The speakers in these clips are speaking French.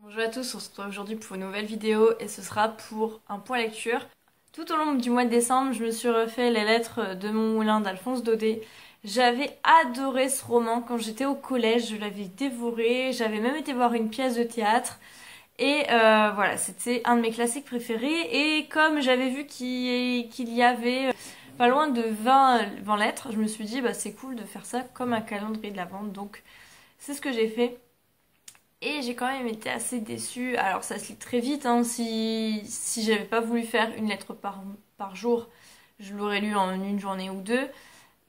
Bonjour à tous, on se retrouve aujourd'hui pour une nouvelle vidéo et ce sera pour un point lecture. Tout au long du mois de décembre, je me suis refait les lettres de mon moulin d'Alphonse Daudet. J'avais adoré ce roman quand j'étais au collège, je l'avais dévoré, j'avais même été voir une pièce de théâtre. Et voilà, c'était un de mes classiques préférés. Et comme j'avais vu qu'il y avait pas loin de 20 lettres, je me suis dit bah c'est cool de faire ça comme un calendrier de l'Avent. Donc c'est ce que j'ai fait. Et j'ai quand même été assez déçue. Alors ça se lit très vite, hein. Si j'avais pas voulu faire une lettre par jour, je l'aurais lu en une journée ou deux.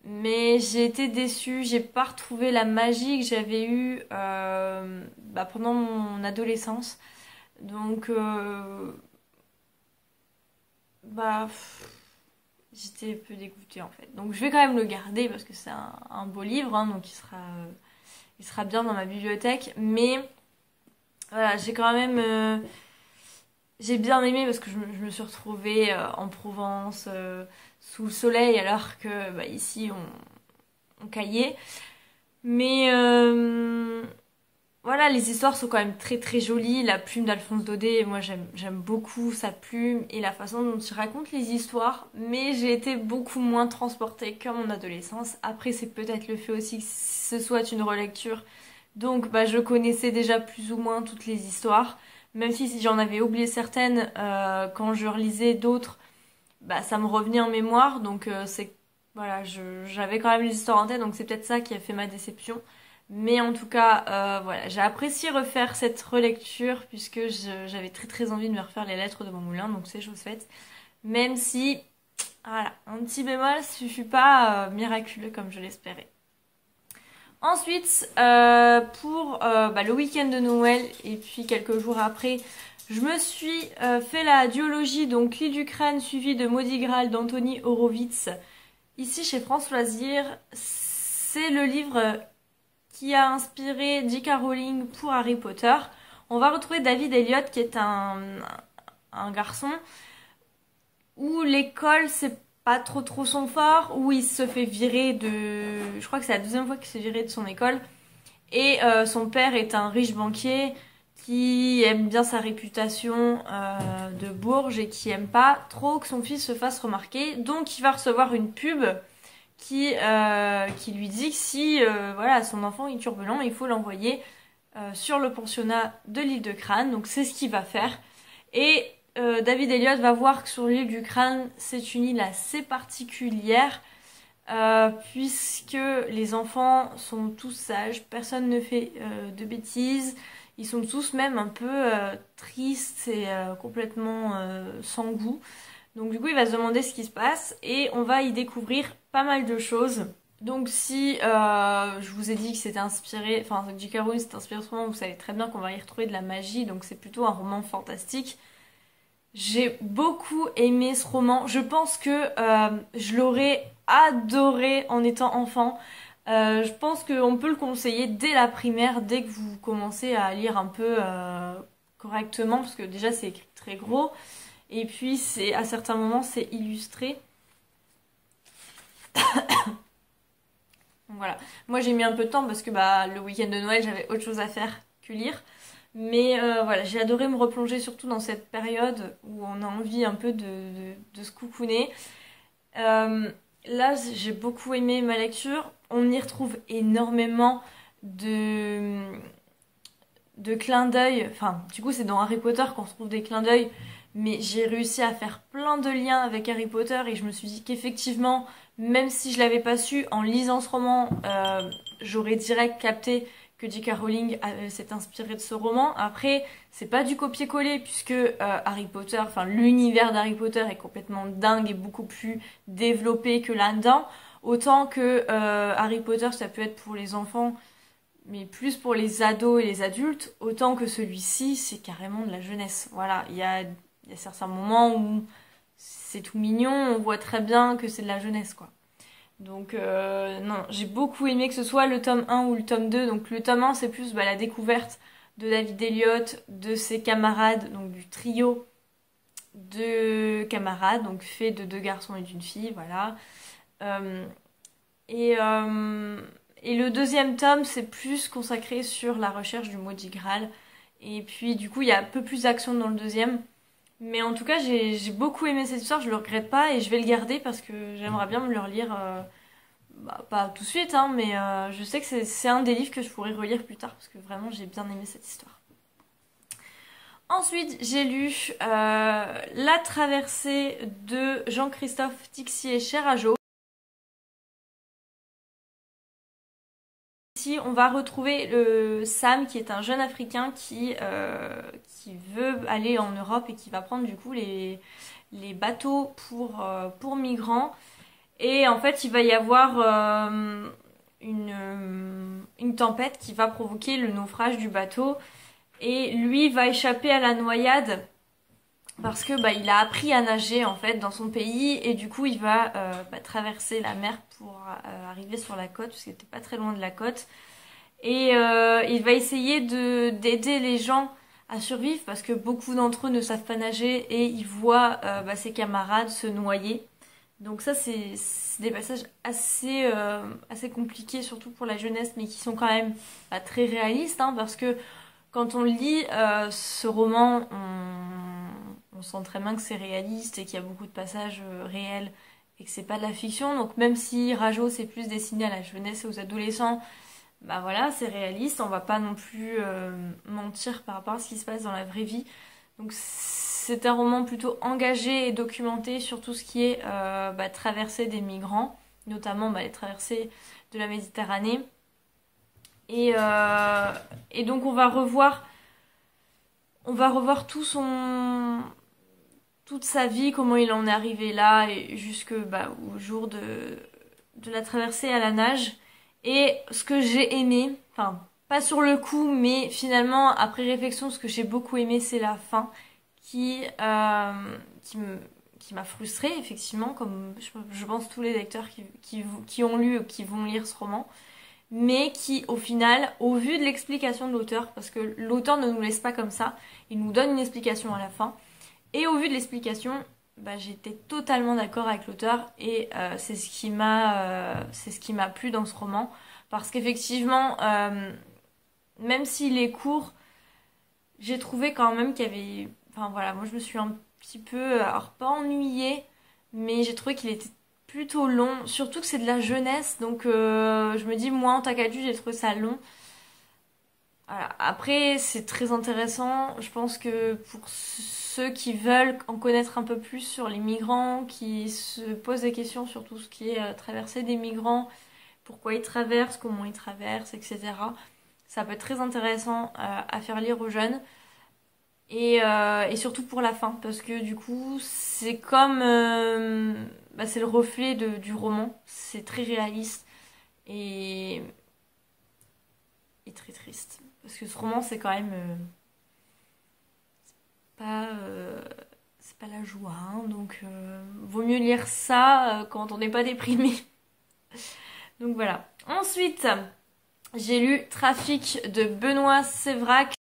Mais j'ai été déçue, j'ai pas retrouvé la magie que j'avais eue pendant mon adolescence. Donc bah j'étais un peu dégoûtée en fait. Donc je vais quand même le garder parce que c'est un beau livre, hein, donc il sera bien dans ma bibliothèque. Mais voilà, j'ai quand même j'ai bien aimé parce que je me suis retrouvée en Provence sous le soleil alors que bah, ici on caillait. Mais voilà, les histoires sont quand même très très jolies. La plume d'Alphonse Daudet, moi j'aime beaucoup sa plume et la façon dont il raconte les histoires. Mais j'ai été beaucoup moins transportée qu'à mon adolescence. Après, c'est peut-être le fait aussi que ce soit une relecture. Donc bah, je connaissais déjà plus ou moins toutes les histoires. Même si j'en avais oublié certaines, quand je relisais d'autres, bah, ça me revenait en mémoire. Donc voilà, j'avais quand même les histoires en tête. Donc c'est peut-être ça qui a fait ma déception. Mais en tout cas, voilà, j'ai apprécié refaire cette relecture puisque j'avais très très envie de me refaire les lettres de mon moulin, donc c'est chose faite. Même si, voilà, un petit bémol, ce fut pas miraculeux comme je l'espérais. Ensuite, pour le week-end de Noël et puis quelques jours après, je me suis fait la duologie, donc L'île du crâne suivie de Maudit Graal d'Anthony Horowitz, ici chez France Loisirs. C'est le livre qui a inspiré J.K. Rowling pour Harry Potter. On va retrouver David Elliott qui est un garçon où l'école c'est pas trop son fort, où il se fait virer de... Je crois que c'est la deuxième fois qu'il se fait virer de son école. Et son père est un riche banquier qui aime bien sa réputation de bourge et qui aime pas trop que son fils se fasse remarquer. Donc il va recevoir une pub qui lui dit que si voilà, son enfant est turbulent, il faut l'envoyer sur le pensionnat de l'île de Crâne. Donc c'est ce qu'il va faire. Et David Elliott va voir que sur l'île du Crâne, c'est une île assez particulière puisque les enfants sont tous sages, personne ne fait de bêtises. Ils sont tous même un peu tristes et complètement sans goût. Donc du coup, il va se demander ce qui se passe et on va y découvrir pas mal de choses. Donc si je vous ai dit que c'était inspiré, enfin J.K. Rowling s'est inspiré de ce roman, vous savez très bien qu'on va y retrouver de la magie, donc c'est plutôt un roman fantastique. J'ai beaucoup aimé ce roman. Je pense que je l'aurais adoré en étant enfant. Je pense qu'on peut le conseiller dès la primaire, dès que vous commencez à lire un peu correctement, parce que déjà c'est écrit très gros. Et puis c'est à certains moments c'est illustré. Donc voilà. Moi j'ai mis un peu de temps parce que bah, le week-end de Noël j'avais autre chose à faire que lire. Mais voilà, j'ai adoré me replonger surtout dans cette période où on a envie un peu de se coucouner. Là j'ai beaucoup aimé ma lecture. On y retrouve énormément de clins d'œil. Enfin, du coup c'est dans Harry Potter qu'on retrouve des clins d'œil. Mais j'ai réussi à faire plein de liens avec Harry Potter et je me suis dit qu'effectivement, même si je l'avais pas su, en lisant ce roman, j'aurais direct capté que J.K. Rowling s'est inspirée de ce roman. Après, c'est pas du copier-coller puisque Harry Potter, enfin l'univers d'Harry Potter est complètement dingue et beaucoup plus développé que là-dedans. Autant que Harry Potter, ça peut être pour les enfants, mais plus pour les ados et les adultes, autant que celui-ci, c'est carrément de la jeunesse. Voilà, il y a certains moments où c'est tout mignon, on voit très bien que c'est de la jeunesse, quoi. Donc non, j'ai beaucoup aimé que ce soit le tome 1 ou le tome 2. Donc le tome 1, c'est plus la découverte de David Elliott, de ses camarades, donc du trio de camarades, donc fait de deux garçons et d'une fille, voilà. Euh, et le deuxième tome, c'est plus consacré sur la recherche du maudit Graal Et puis du coup il y a un peu plus d'action dans le deuxième. Mais en tout cas j'ai beaucoup aimé cette histoire, je le regrette pas et je vais le garder parce que j'aimerais bien me le relire, pas tout de suite, hein, mais je sais que c'est un des livres que je pourrais relire plus tard parce que vraiment j'ai bien aimé cette histoire. Ensuite, j'ai lu La traversée de Jean-Christophe Tixier chez Rajo. Ici, on va retrouver Sam, qui est un jeune Africain qui veut aller en Europe et qui va prendre du coup les bateaux pour migrants. Et en fait, il va y avoir une tempête qui va provoquer le naufrage du bateau. Et lui va échapper à la noyade parce que il a appris à nager en fait dans son pays et du coup il va traverser la mer pour arriver sur la côte parce qu'il était pas très loin de la côte. Et il va essayer d'aider les gens à survivre parce que beaucoup d'entre eux ne savent pas nager et ils voient ses camarades se noyer. Donc ça c'est des passages assez compliqués surtout pour la jeunesse mais qui sont quand même très réalistes hein, parce que quand on lit ce roman, on sent très bien que c'est réaliste et qu'il y a beaucoup de passages réels et que c'est pas de la fiction. Donc même si Rajo c'est plus destiné à la jeunesse et aux adolescents, voilà, c'est réaliste. On va pas non plus mentir par rapport à ce qui se passe dans la vraie vie. Donc c'est un roman plutôt engagé et documenté sur tout ce qui est traversée des migrants, notamment les traversées de la Méditerranée. Et donc on va revoir toute sa vie, comment il en est arrivé là, et jusque au jour de la traversée à la nage. Et ce que j'ai aimé, enfin pas sur le coup, mais finalement après réflexion, ce que j'ai beaucoup aimé, c'est la fin qui m'a frustrée effectivement, comme je pense tous les lecteurs qui ont lu ou qui vont lire ce roman. Mais qui, au final, au vu de l'explication de l'auteur, parce que l'auteur ne nous laisse pas comme ça, il nous donne une explication à la fin, et au vu de l'explication, j'étais totalement d'accord avec l'auteur, et c'est ce qui m'a plu dans ce roman, parce qu'effectivement, même s'il est court, j'ai trouvé quand même qu'il y avait... Enfin voilà, moi je me suis un petit peu, alors pas ennuyée, mais j'ai trouvé qu'il était plutôt long, surtout que c'est de la jeunesse, donc je me dis, moi en tant qu'adulte, j'ai trouvé ça long. Voilà. Après, c'est très intéressant, je pense que pour ceux qui veulent en connaître un peu plus sur les migrants, qui se posent des questions sur tout ce qui est traversée des migrants, pourquoi ils traversent, comment ils traversent, etc. Ça peut être très intéressant à faire lire aux jeunes. Et surtout pour la fin, parce que du coup, c'est comme... c'est le reflet du roman. C'est très réaliste et très triste. Parce que ce roman, c'est quand même... c'est pas la joie, hein, donc vaut mieux lire ça quand on n'est pas déprimé. Donc voilà. Ensuite, j'ai lu Trafic de Benoît Sévrac.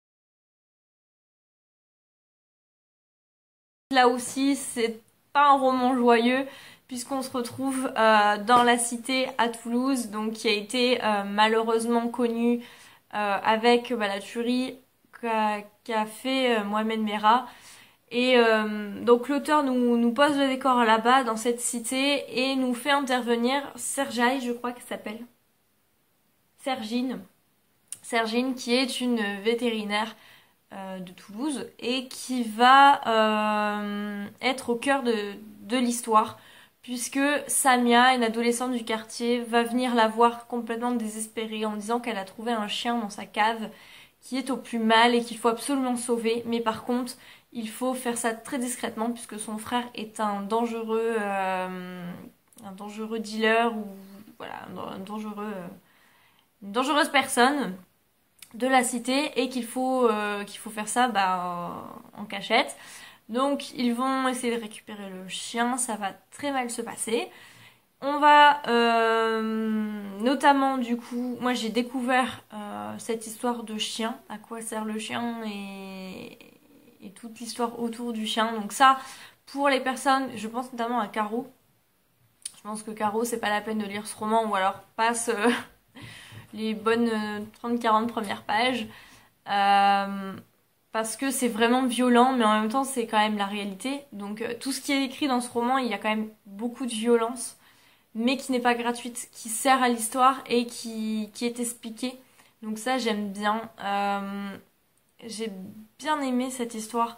Là aussi, c'est pas un roman joyeux puisqu'on se retrouve dans la cité à Toulouse, donc qui a été malheureusement connue avec la tuerie qu'a fait Mohamed Merah. Et donc l'auteur nous pose le décor là-bas dans cette cité et nous fait intervenir Serjaï, je crois qu'elle s'appelle. Sergine qui est une vétérinaire de Toulouse et qui va être au cœur de l'histoire puisque Samia, une adolescente du quartier, va venir la voir complètement désespérée en disant qu'elle a trouvé un chien dans sa cave qui est au plus mal et qu'il faut absolument sauver. Mais par contre, il faut faire ça très discrètement puisque son frère est un dangereux dealer ou voilà, une dangereuse personne de la cité et qu'il faut faire ça en cachette. Donc ils vont essayer de récupérer le chien, ça va très mal se passer. On va notamment du coup, moi j'ai découvert cette histoire de chien, à quoi sert le chien et toute l'histoire autour du chien. Donc ça, pour les personnes, je pense notamment à Caro. Je pense que Caro, c'est pas la peine de lire ce roman ou alors passe les bonnes 30-40 premières pages. parce que c'est vraiment violent, mais en même temps c'est quand même la réalité. Donc tout ce qui est écrit dans ce roman, il y a quand même beaucoup de violence, mais qui n'est pas gratuite, qui sert à l'histoire et qui est expliquée. Donc ça j'aime bien. J'ai bien aimé cette histoire,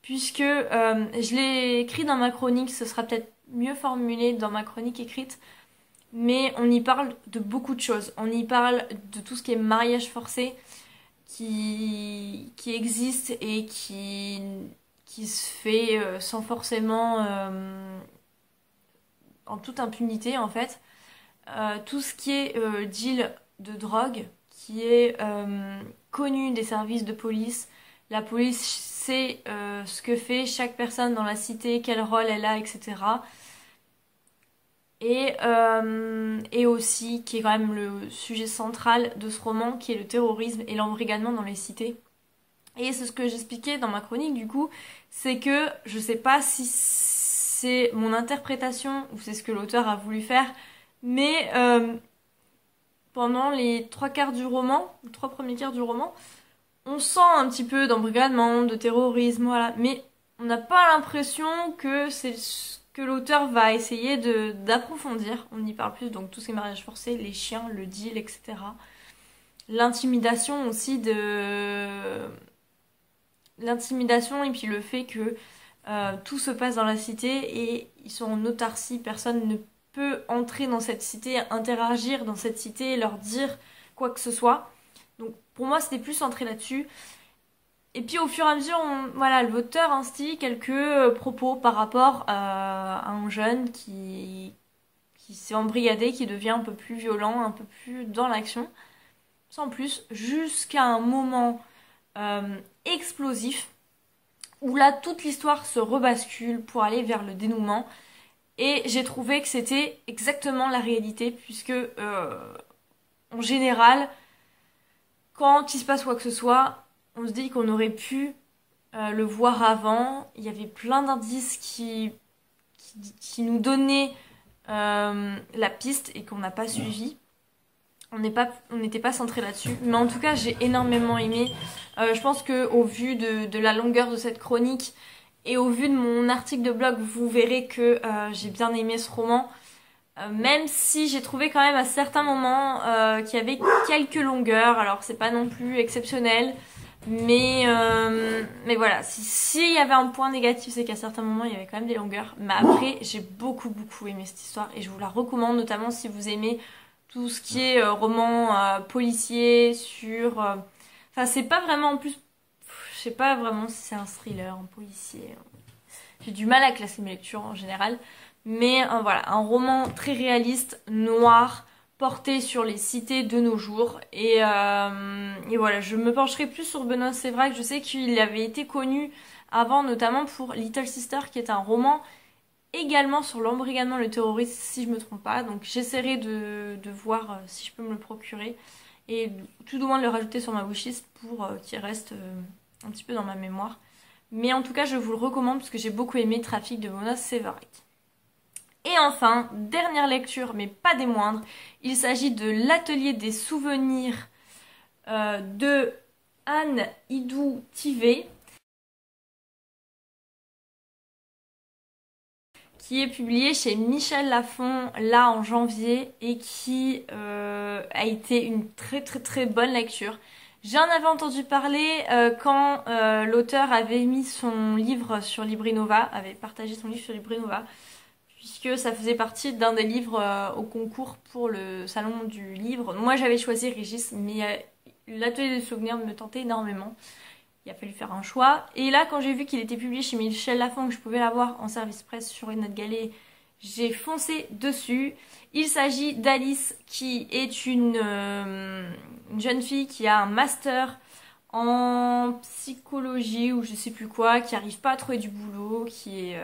puisque je l'ai écrit dans ma chronique, ce sera peut-être mieux formulé dans ma chronique écrite, mais on y parle de beaucoup de choses. On y parle de tout ce qui est mariage forcé, qui existe et qui se fait sans forcément en toute impunité en fait. Tout ce qui est deal de drogue qui est connu des services de police. La police sait ce que fait chaque personne dans la cité, quel rôle elle a, etc. Et aussi, qui est quand même le sujet central de ce roman, qui est le terrorisme et l'embrigadement dans les cités. Et c'est ce que j'expliquais dans ma chronique, du coup, c'est que je sais pas si c'est mon interprétation ou c'est ce que l'auteur a voulu faire, mais pendant les trois quarts du roman, les trois premiers quarts du roman, on sent un petit peu d'embrigadement, de terrorisme, voilà, mais on n'a pas l'impression que c'est ce que l'auteur va essayer d'approfondir. On y parle plus, donc tous ces mariages forcés, les chiens, le deal, etc. L'intimidation aussi l'intimidation et puis le fait que tout se passe dans la cité et ils sont en autarcie, personne ne peut entrer dans cette cité, interagir dans cette cité et leur dire quoi que ce soit. Donc pour moi c'était plus centré là-dessus. Et puis au fur et à mesure, voilà, l'auteur instille quelques propos par rapport à un jeune qui s'est embrigadé, qui devient un peu plus violent, un peu plus dans l'action. Sans plus, jusqu'à un moment explosif où là toute l'histoire se rebascule pour aller vers le dénouement. Et j'ai trouvé que c'était exactement la réalité, puisque en général, quand il se passe quoi que ce soit, on se dit qu'on aurait pu le voir avant. Il y avait plein d'indices qui nous donnaient la piste et qu'on n'a pas suivi. On n'était pas centré là-dessus. Mais en tout cas, j'ai énormément aimé. Je pense qu'au vu de la longueur de cette chronique et au vu de mon article de blog, vous verrez que j'ai bien aimé ce roman. Même si j'ai trouvé quand même à certains moments qu'il y avait quelques longueurs. Alors c'est pas non plus exceptionnel. Mais voilà, s'il y avait un point négatif, c'est qu'à certains moments il y avait quand même des longueurs. Mais après, j'ai beaucoup aimé cette histoire et je vous la recommande, notamment si vous aimez tout ce qui est roman policier sur... Enfin, c'est pas vraiment en plus... Je sais pas vraiment si c'est un thriller, un policier. J'ai du mal à classer mes lectures en général. Mais voilà, un roman très réaliste, noir, porté sur les cités de nos jours. Et voilà, je me pencherai plus sur Benoît Sévrac. Je sais qu'il avait été connu avant, notamment pour Little Sister, qui est un roman également sur l'embrigadement, le terrorisme, si je me trompe pas. Donc j'essaierai de voir si je peux me le procurer. Et tout au moins de le rajouter sur ma wishlist pour qu'il reste un petit peu dans ma mémoire. Mais en tout cas, je vous le recommande parce que j'ai beaucoup aimé Trafic de Benoît Sévrac. Et enfin, dernière lecture, mais pas des moindres, il s'agit de l'Atelier des souvenirs de Anne Hidou Tivé, qui est publié chez Michel Lafon là en janvier et qui a été une très bonne lecture. J'en avais entendu parler quand l'auteur avait mis son livre sur Librinova, avait partagé son livre sur Librinova, puisque ça faisait partie d'un des livres au concours pour le salon du livre. Moi j'avais choisi Régis, mais l'Atelier des souvenirs me tentait énormément. Il a fallu faire un choix. Et là, quand j'ai vu qu'il était publié chez Michel Lafon, que je pouvais l'avoir en service presse sur une note galée, j'ai foncé dessus. Il s'agit d'Alice, qui est une jeune fille qui a un master en psychologie ou je sais plus quoi, qui arrive pas à trouver du boulot, qui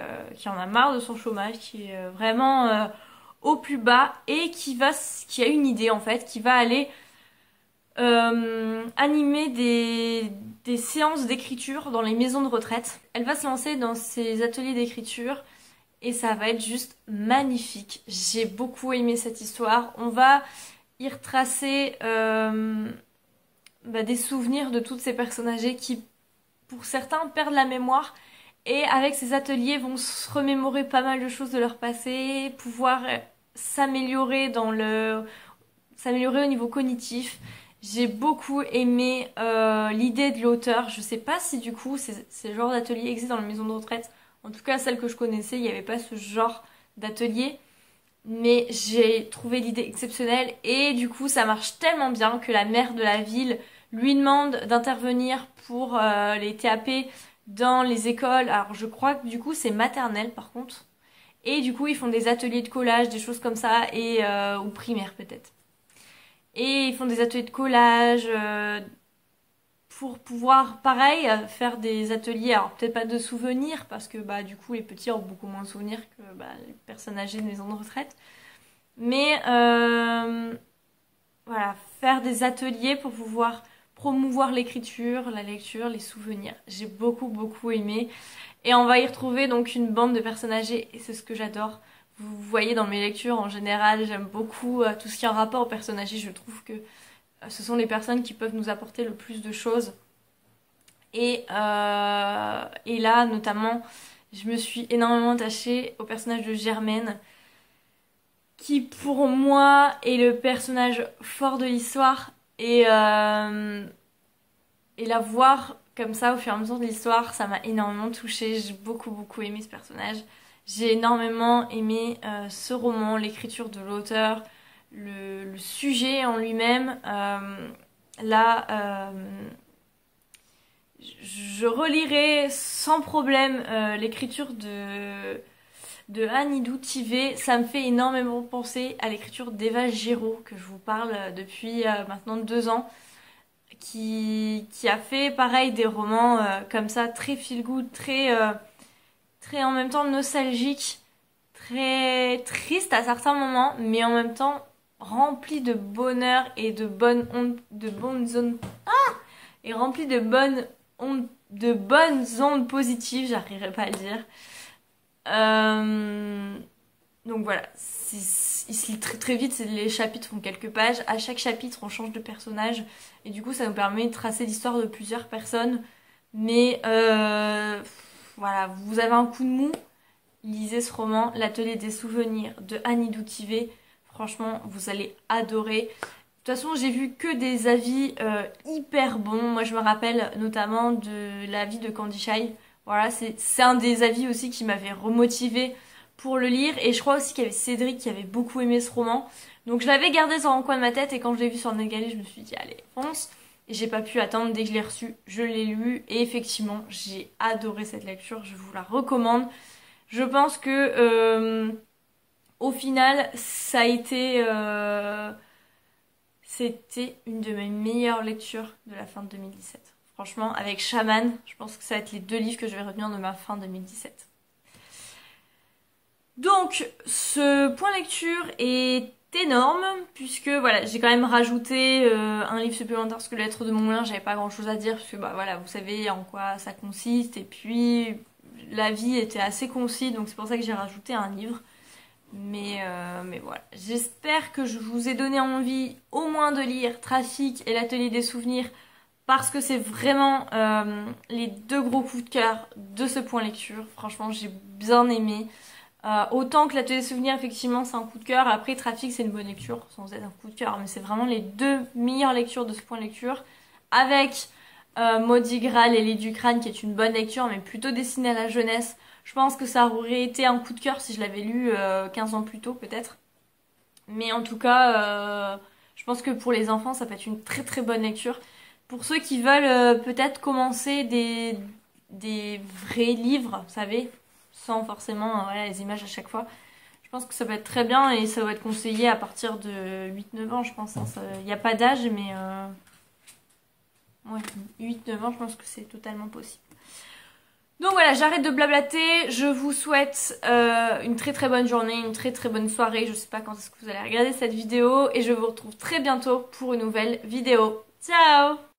en a marre de son chômage, qui est vraiment au plus bas et qui a une idée en fait, qui va aller animer des séances d'écriture dans les maisons de retraite. Elle va se lancer dans ces ateliers d'écriture et ça va être juste magnifique. J'ai beaucoup aimé cette histoire. On va y retracer des souvenirs de toutes ces personnes âgées qui pour certains, perdent la mémoire. Et avec ces ateliers, vont se remémorer pas mal de choses de leur passé, pouvoir s'améliorer s'améliorer au niveau cognitif. J'ai beaucoup aimé l'idée de l'auteur. Je sais pas si du coup ces genres d'ateliers existent dans les maisons de retraite. En tout cas, celle que je connaissais, il n'y avait pas ce genre d'atelier. Mais j'ai trouvé l'idée exceptionnelle et du coup ça marche tellement bien que la maire de la ville lui demande d'intervenir pour les TAP dans les écoles. Alors je crois que du coup c'est maternelle par contre. Et du coup ils font des ateliers de collage, des choses comme ça, et ou primaire peut-être. Et ils font des ateliers de collage pour pouvoir, pareil, faire des ateliers, alors peut-être pas de souvenirs, parce que bah du coup les petits ont beaucoup moins de souvenirs que les personnes âgées de maison de retraite. Mais voilà, faire des ateliers pour pouvoir promouvoir l'écriture, la lecture, les souvenirs. J'ai beaucoup aimé. Et on va y retrouver donc une bande de personnes âgées, et c'est ce que j'adore. Vous voyez dans mes lectures, en général, j'aime beaucoup tout ce qui est en rapport aux personnes âgées. Je trouve que ce sont les personnes qui peuvent nous apporter le plus de choses. Et là, notamment, je me suis énormément attachée au personnage de Germaine, qui pour moi est le personnage fort de l'histoire. Et la voir comme ça au fur et à mesure de l'histoire, ça m'a énormément touchée. J'ai beaucoup aimé ce personnage. J'ai énormément aimé ce roman, l'écriture de l'auteur, le sujet en lui-même. Là, je relirai sans problème l'écriture de Anne Hidou-Tivé. Ça me fait énormément penser à l'écriture d'Eva Giraud, que je vous parle depuis maintenant 2 ans, qui a fait pareil des romans comme ça, très feel-good, très en même temps nostalgique, très triste à certains moments, mais en même temps rempli de bonheur et de bonnes ondes, et rempli de bonnes ondes positives, j'arriverai pas à le dire. Donc voilà, il se lit très vite, les chapitres font quelques pages, à chaque chapitre on change de personnage, et du coup ça nous permet de tracer l'histoire de plusieurs personnes, mais voilà, vous avez un coup de mou, lisez ce roman, L'Atelier des souvenirs de Anne Hidou-Tivé, franchement vous allez adorer. De toute façon, j'ai vu que des avis hyper bons. Moi, je me rappelle notamment de l'avis de Candy Shy. Voilà, c'est un des avis aussi qui m'avait remotivé pour le lire. Et je crois aussi qu'il y avait Cédric qui avait beaucoup aimé ce roman. Donc, je l'avais gardé dans un coin de ma tête. Et quand je l'ai vu sur Netgalley, je me suis dit, allez, fonce. Et j'ai pas pu attendre. Dès que je l'ai reçu, je l'ai lu. Et effectivement, j'ai adoré cette lecture. Je vous la recommande. Je pense que, au final, ça a été... C'était une de mes meilleures lectures de la fin de 2017. Franchement, avec Shaman, je pense que ça va être les 2 livres que je vais retenir de ma fin 2017. Donc, ce point lecture est énorme, puisque voilà, j'ai quand même rajouté un livre supplémentaire, parce que Lettres de mon moulin, j'avais pas grand chose à dire, parce que bah voilà, vous savez en quoi ça consiste, et puis la vie était assez concis, donc c'est pour ça que j'ai rajouté un livre. Mais voilà, j'espère que je vous ai donné envie au moins de lire Trafic et l'Atelier des souvenirs, parce que c'est vraiment les 2 gros coups de cœur de ce point lecture. Franchement, j'ai bien aimé. Autant que l'Atelier des souvenirs, effectivement, c'est un coup de cœur. Après, Trafic, c'est une bonne lecture, sans être un coup de cœur, mais c'est vraiment les 2 meilleures lectures de ce point lecture. Avec Maudit Graal et Les du Crâne, qui est une bonne lecture, mais plutôt destinée à la jeunesse. Je pense que ça aurait été un coup de cœur si je l'avais lu 15 ans plus tôt peut-être. Mais en tout cas, je pense que pour les enfants, ça peut être une très bonne lecture. Pour ceux qui veulent peut-être commencer des vrais livres, vous savez, sans forcément voilà, les images à chaque fois. Je pense que ça peut être très bien et ça va être conseillé à partir de 8-9 ans, je pense. Il n'y a pas d'âge, mais ouais, 8-9 ans, je pense que c'est totalement possible. Donc voilà, j'arrête de blablater, je vous souhaite une très bonne journée, une très bonne soirée, je sais pas quand est-ce que vous allez regarder cette vidéo, et je vous retrouve très bientôt pour une nouvelle vidéo. Ciao!